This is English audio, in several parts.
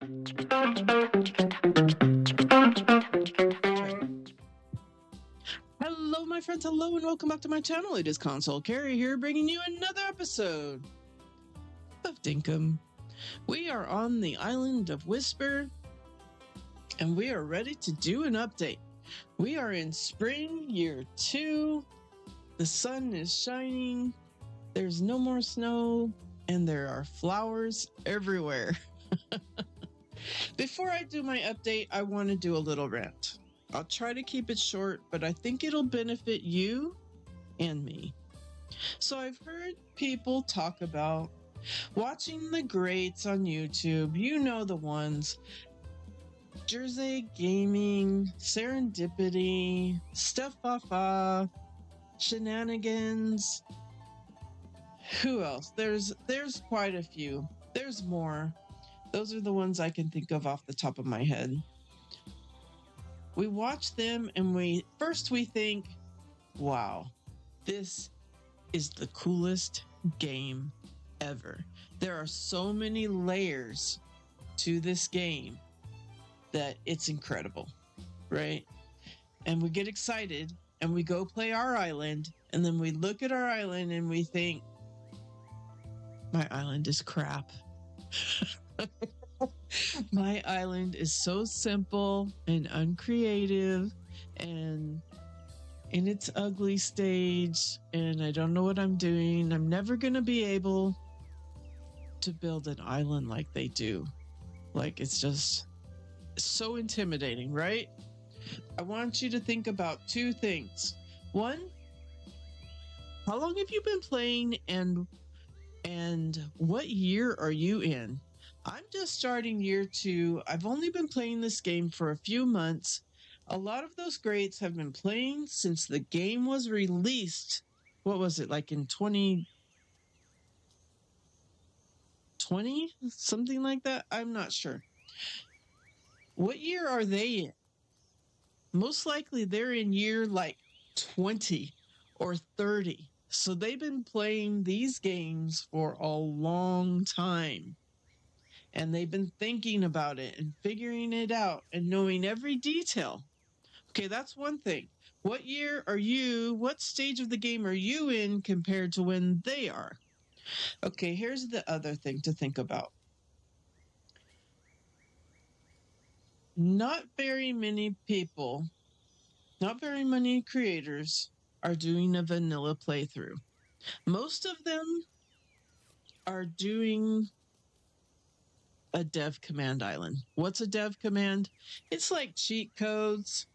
Hello, my friends. Hello, and welcome back to my channel. It is Console Carrie here, bringing you another episode of Dinkum. We are on the island of Whisper, and we are ready to do an update. We are in spring, year 2. The sun is shining. There's no more snow, and there are flowers everywhere. Before I do my update, I want to do a little rant. I'll try to keep it short, but I think it'll benefit you and me. So I've heard people talk about watching the greats on YouTube. You know the ones. Jersey Gaming, Serendipity, Steph Fafa, Shenanigans. Who else? There's quite a few. There's more. Those are the ones I can think of off the top of my head. We watch them and we think, wow, this is the coolest game ever. There are so many layers to this game that it's incredible, right? And we get excited and we go play our island, and then we look at our island and we think, my island is crap. My island is so simple and uncreative and in its ugly stage, and I don't know what I'm doing. I'm never going to be able to build an island like they do. Like, it's just so intimidating, right? I want you to think about two things. One, how long have you been playing, and what year are you in? I'm just starting year 2. I've only been playing this game for a few months. A lot of those greats have been playing since the game was released. What was it, like in 2020? Something like that? I'm not sure. What year are they in? Most likely they're in year like 20 or 30. So they've been playing these games for a long time. And they've been thinking about it and figuring it out and knowing every detail. Okay, that's one thing. What year are you, what stage of the game are you in compared to when they are? Okay, here's the other thing to think about. Not very many people, not very many creators are doing a vanilla playthrough. Most of them are doing a dev command island. What's a dev command? It's like cheat codes,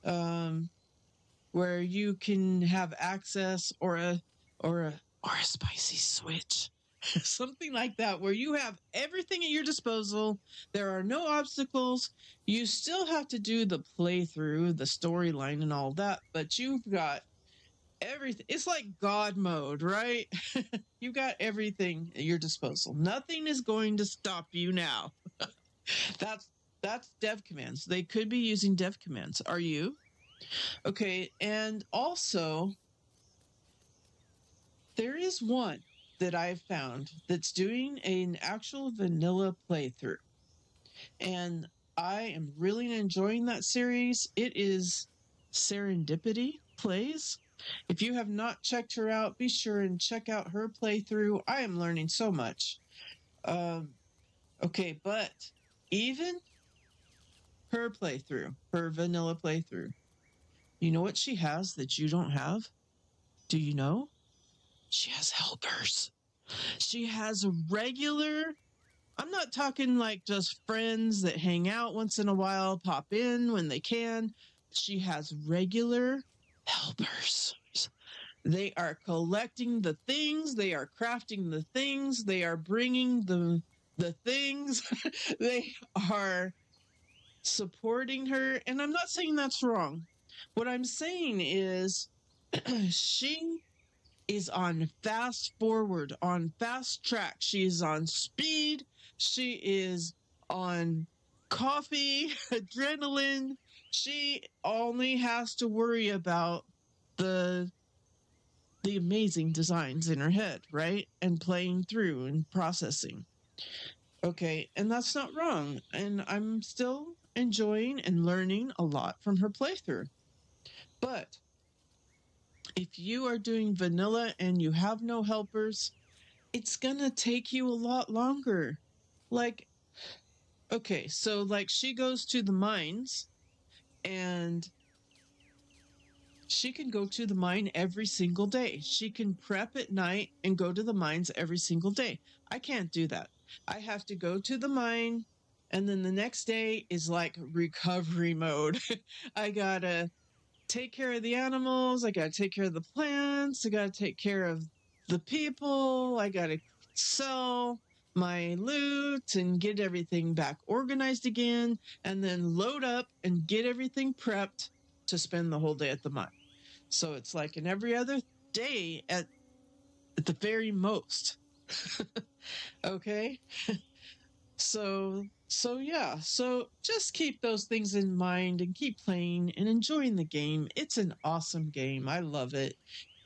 where you can have access or a spicy switch. Something like that, where you have everything at your disposal. There are no obstacles. You still have to do the playthrough, the storyline and all that, but you've got everything. It's like God mode, right? You got everything at your disposal. Nothing is going to stop you now. That's dev commands. They could be using dev commands. Are you? Okay, and also there is one that I've found that's doing an actual vanilla playthrough, and I am really enjoying that series. It is Serendipity Plays. If you have not checked her out, be sure and check out her playthrough. I am learning so much. Okay, but even her playthrough, her vanilla playthrough, you know what she has that you don't have? Do you know? She has helpers. She has regular, I'm not talking like just friends that hang out once in a while, pop in when they can. She has regular helpers. They are collecting the things, they are crafting the things, they are bringing the things, they are supporting her. And I'm not saying that's wrong. What I'm saying is she is on fast forward, on fast track. She is on speed. She is on coffee, adrenaline. She only has to worry about the amazing designs in her head, right? And playing through and processing. Okay, and that's not wrong. And I'm still enjoying and learning a lot from her playthrough. But if you are doing vanilla and you have no helpers, it's gonna take you a lot longer. Like, okay, so like she goes to the mines and she can go to the mine every single day. She can prep at night and go to the mines every single day. I can't do that. I have to go to the mine, and then the next day is like recovery mode. I gotta take care of the animals. I gotta take care of the plants. I gotta take care of the people. I gotta sell my loot and get everything back organized again, and then load up and get everything prepped to spend the whole day at the mine. So it's like an every other day at the very most. Okay. So yeah. So just keep those things in mind and keep playing and enjoying the game. It's an awesome game. I love it.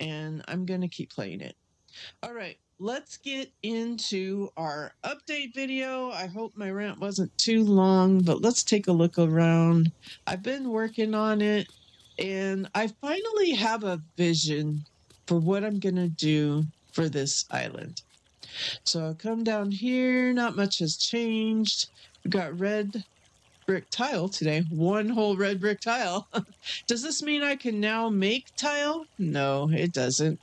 And I'm gonna keep playing it. All right, let's get into our update video. I hope my rant wasn't too long, but let's take a look around. I've been working on it, and I finally have a vision for what I'm going to do for this island. So I'll come down here. Not much has changed. We got red brick tile today. One whole red brick tile. Does this mean I can now make tile? No, it doesn't.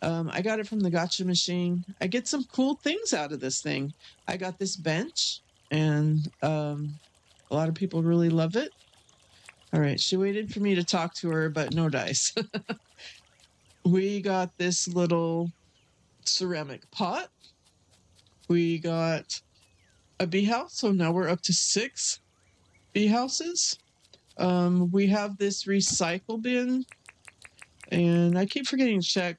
I got it from the gotcha machine. I get some cool things out of this thing. I got this bench, and a lot of people really love it. All right, she waited for me to talk to her, but no dice. We got this little ceramic pot. We got a bee house, so now we're up to 6 bee houses. We have this recycle bin, and I keep forgetting to check.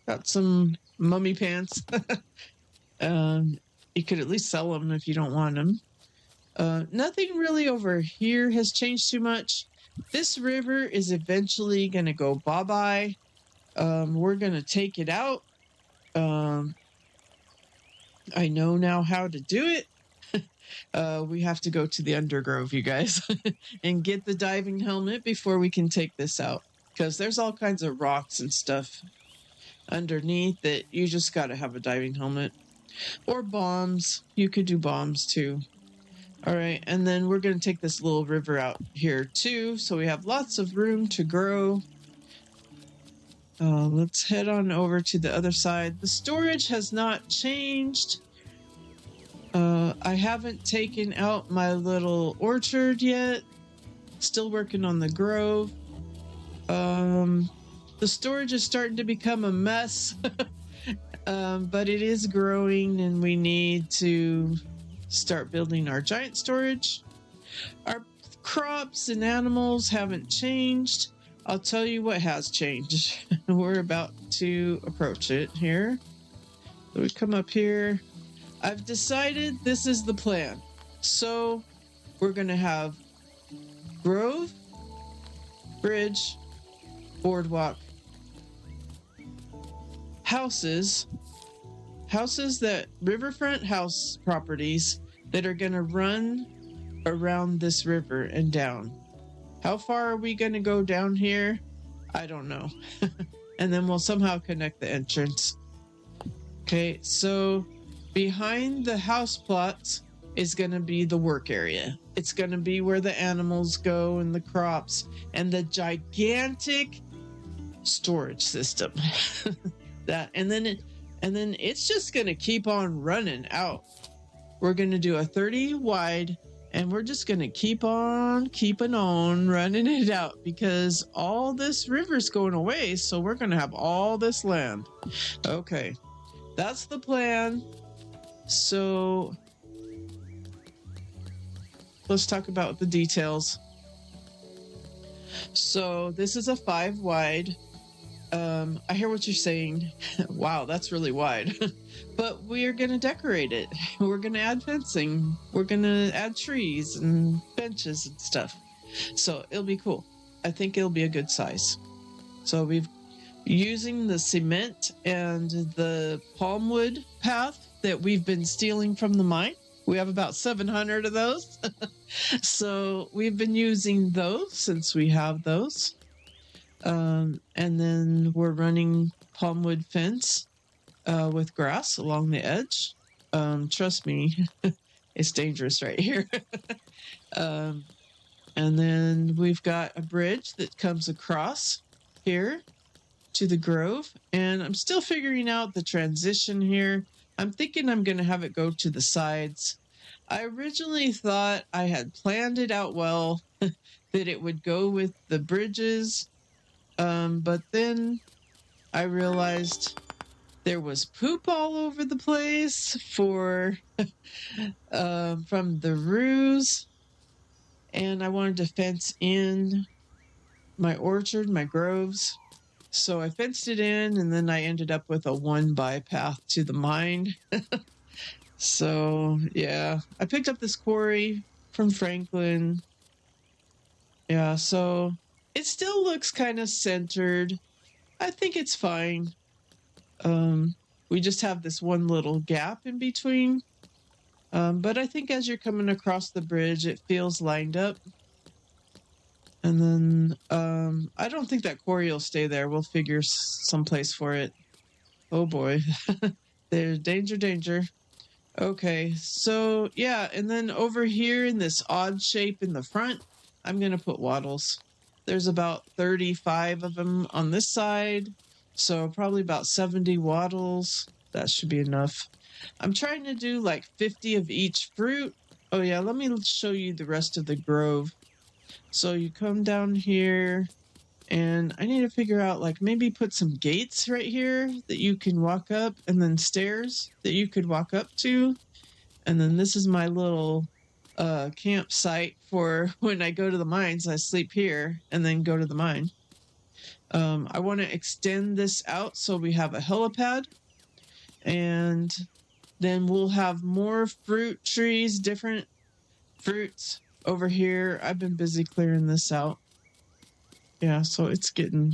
Got some mummy pants. You could at least sell them if you don't want them. Nothing really over here has changed too much. This river is eventually going to go bye-bye. We're going to take it out. I know now how to do it. We have to go to the undergrove, you guys, and get the diving helmet before we can take this out. Because there's all kinds of rocks and stuff underneath that you just got to have a diving helmet. Or bombs. You could do bombs too. All right, and then we're going to take this little river out here too, so we have lots of room to grow. Let's head on over to the other side. The storage has not changed. I haven't taken out my little orchard yet. Still working on the grove. The storage is starting to become a mess. But it is growing, and we need to start building our giant storage. Our crops and animals haven't changed. I'll tell you what has changed. We're about to approach it here. So we come up here. I've decided this is the plan. So we're going to have grove, bridge, boardwalk, houses that riverfront house properties that are going to run around this river and down. How far are we going to go down here? I don't know. And then we'll somehow connect the entrance. Okay, so behind the house plots is going to be the work area. It's going to be where the animals go and the crops and the gigantic storage system. And then it's just going to keep on running out. We're going to do a 30 wide, and we're just going to keep on keeping on running it out because all this river's going away, so we're going to have all this land. Okay, that's the plan. So let's talk about the details. So this is a 5 wide. I hear what you're saying. Wow, that's really wide. But we're going to decorate it. We're going to add fencing. We're going to add trees and benches and stuff. So it'll be cool. I think it'll be a good size. So we've using the cement and the palm wood path that we've been stealing from the mine. We have about 700 of those. So we've been using those since we have those. And then we're running palmwood fence with grass along the edge. Trust me, it's dangerous right here. And then we've got a bridge that comes across here to the grove. And I'm still figuring out the transition here. I'm thinking I'm going to have it go to the sides. I originally thought I had planned it out well, that it would go with the bridges. But then I realized there was poop all over the place from the roos. And I wanted to fence in my orchard, my groves. So I fenced it in, and then I ended up with a 1-by path to the mine. So, yeah, I picked up this quarry from Franklin. Yeah, so it still looks kind of centered. I think it's fine. We just have this one little gap in between. But I think as you're coming across the bridge, it feels lined up. And then I don't think that quarry will stay there. We'll figure someplace for it. Oh boy. There's danger, danger. Okay, so yeah, and then over here in this odd shape in the front, I'm going to put wattles. There's about 35 of them on this side, so probably about 70 wattles. That should be enough. I'm trying to do like 50 of each fruit. Oh yeah, let me show you the rest of the grove. So you come down here, and I need to figure out, like, maybe put some gates right here that you can walk up, and then stairs that you could walk up to. And then this is my little campsite for when I go to the mines. I sleep here and then go to the mine. I want to extend this out so we have a helipad. And then we'll have more fruit trees, different fruits over here. I've been busy clearing this out. Yeah, so it's getting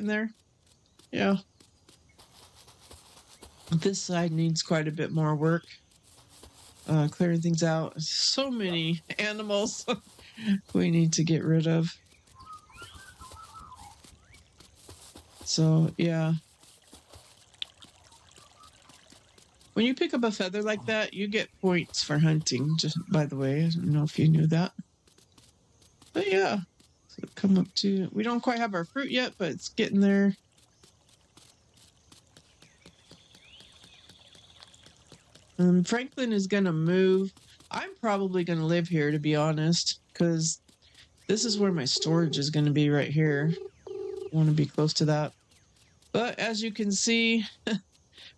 there. Yeah. This side needs quite a bit more work. Clearing things out. So many animals we need to get rid of. So, yeah. When you pick up a feather like that, you get points for hunting, just by the way. I don't know if you knew that. But yeah. So come up to... We don't quite have our fruit yet, but it's getting there. Franklin is going to move. I'm probably going to live here, to be honest, because this is where my storage is going to be right here. I want to be close to that. But as you can see,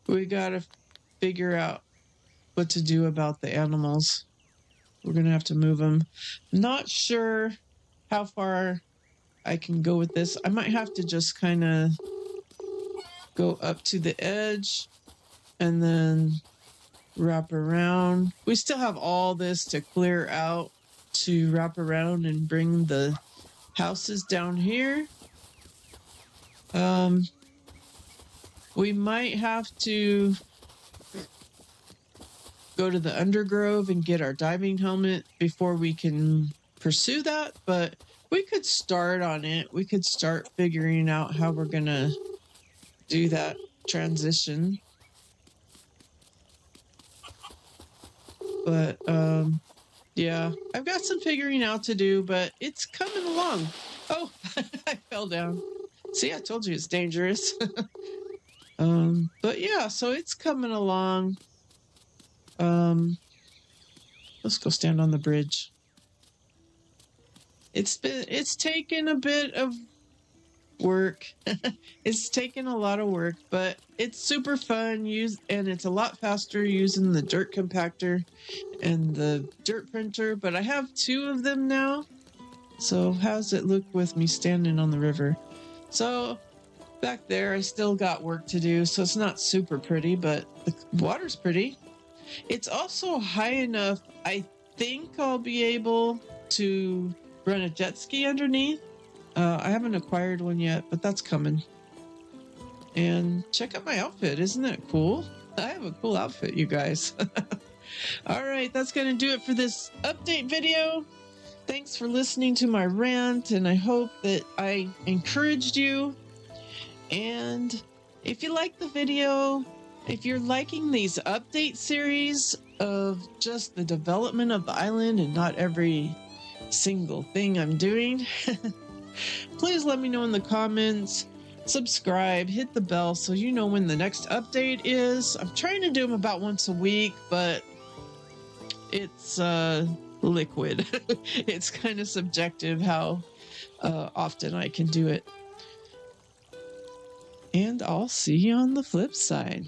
we got to figure out what to do about the animals. We're going to have to move them. Not sure how far I can go with this. I might have to just kind of go up to the edge and then wrap around. We still have all this to clear out to wrap around and bring the houses down here. We might have to go to the undergrove and get our diving helmet before we can pursue that, but we could start on it. We could start figuring out how we're gonna do that transition. But yeah, I've got some figuring out to do, but it's coming along. Oh, I fell down. See, I told you it's dangerous. But yeah, so it's coming along. Let's go stand on the bridge. It's taken a bit of work. It's taken a lot of work, but it's super fun. And it's a lot faster using the dirt compactor and the dirt printer. But I have 2 of them now. So how's it look with me standing on the river? So back there, I still got work to do. So it's not super pretty, but the water's pretty. It's also high enough. I think I'll be able to run a jet ski underneath. I haven't acquired one yet, but that's coming. And check out my outfit. Isn't it cool? I have a cool outfit, you guys. All right, that's going to do it for this update video. Thanks for listening to my rant, and I hope that I encouraged you. And if you like the video, if you're liking these update series of just the development of the island and not every single thing I'm doing, please let me know in the comments. Subscribe, hit the bell so you know when the next update is. I'm trying to do them about once a week, but it's liquid. It's kind of subjective how often I can do it. And I'll see you on the flip side.